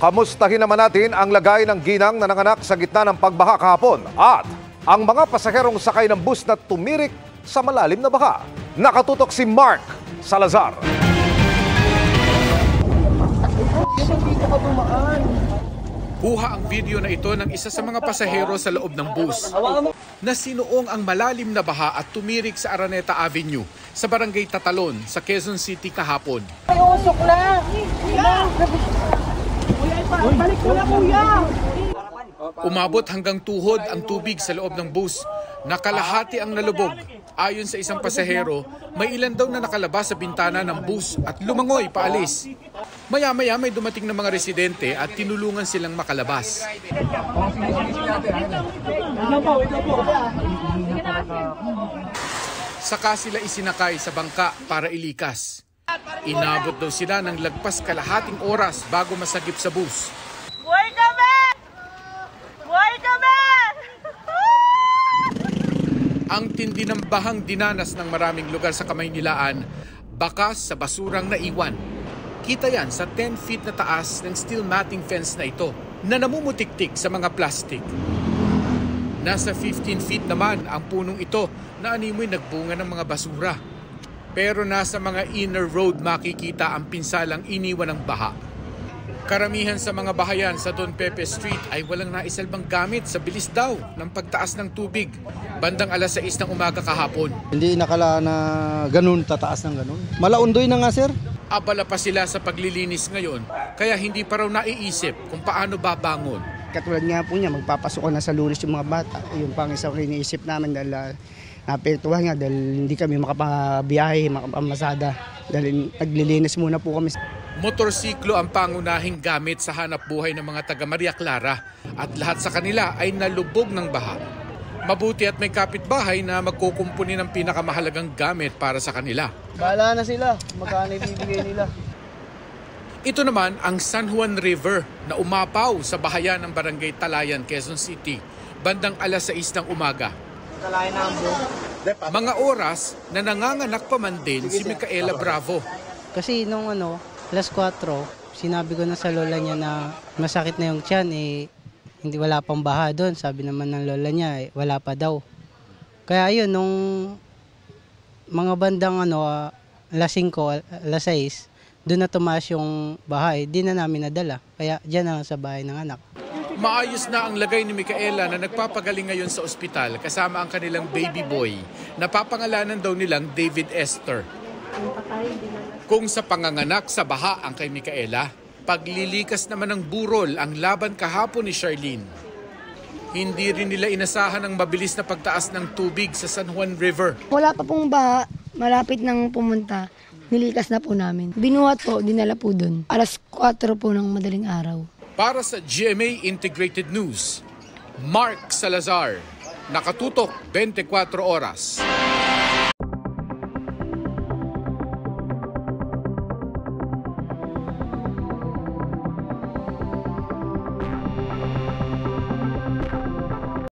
Kamustahin naman natin ang lagay ng ginang na nanganak sa gitna ng pagbaha kahapon at ang mga pasaherong sakay ng bus na tumirik sa malalim na baha. Nakatutok si Mark Salazar. Kuha ang video na ito ng isa sa mga pasahero sa loob ng bus na sinuong ang malalim na baha at tumirik sa Araneta Avenue sa Barangay Tatalon sa Quezon City kahapon. Ay, usok na! Balik mo na, kuya! Umabot hanggang tuhod ang tubig sa loob ng bus. Nakalahati ang nalubog. Ayon sa isang pasahero, may ilan daw na nakalabas sa bintana ng bus at lumangoy paalis. Maya-maya may dumating na mga residente at tinulungan silang makalabas. Saka sila isinakay sa bangka para ilikas. Inabot daw sila ng lagpas kalahating oras bago masagip sa bus. Buhay kami! Buhay kami! Ang tindi ng bahang dinanas ng maraming lugar sa Kamaynilaan, bakas sa basurang naiwan. Kita yan sa 10 feet na taas ng steel matting fence na ito na namumutiktik sa mga plastik. Nasa 15 feet naman ang punong ito na animoy nagbunga ng mga basura. Pero nasa mga inner road makikita ang pinsalang iniwan ng baha. Karamihan sa mga bahayan sa Don Pepe Street ay walang naisalbang gamit sa bilis daw ng pagtaas ng tubig. Bandang alas 6 ng umaga kahapon. Hindi nakala na ganun, tataas ng ganun. Malaundoy na nga, sir. Abala pa sila sa paglilinis ngayon, kaya hindi pa raw naiisip kung paano babangon. Katulad nga po niya, magpapasok na sa Lunes yung mga bata. Yung pang isang iniisip namin dahil napektuhan nga dahil hindi kami makapabiyahe, makapamasada. Dahil naglilinis muna po kami. Motorsiklo ang pangunahing gamit sa hanap buhay ng mga taga Maria Clara at lahat sa kanila ay nalubog ng baha. Mabuti at may kapitbahay na magkukumpuni ng pinakamahalagang gamit para sa kanila. Bahala na sila, magkano ibibigay nila. Ito naman ang San Juan River na umapaw sa bahayan ng Barangay Talayan, Quezon City, bandang alas 6 ng umaga. Mga oras na nanganganak pa man din si Micaela Bravo. Kasi nung alas 4, sinabi ko na sa lola niya na masakit na yung tiyan, hindi wala pang baha doon. Sabi naman ng lola niya, wala pa daw. Kaya ayun, nung mga bandang alas 5, alas 6, doon na tumaas yung baha, di na namin nadala. Kaya dyan na sa bahay ng anak. Maayos na ang lagay ni Micaela na nagpapagaling ngayon sa ospital kasama ang kanilang baby boy. Napapangalanan daw nilang David Esther. Kung sa panganganak sa baha ang kay Micaela, paglilikas naman ng burol ang laban kahapon ni Charlene. Hindi rin nila inasahan ang mabilis na pagtaas ng tubig sa San Juan River. Wala pa pong baha, malapit nang pumunta, nilikas na po namin. Binuhat po, dinala po dun. Alas 4 po ng madaling araw. Para sa GMA Integrated News, Mark Salazar, nakatutok 24 oras.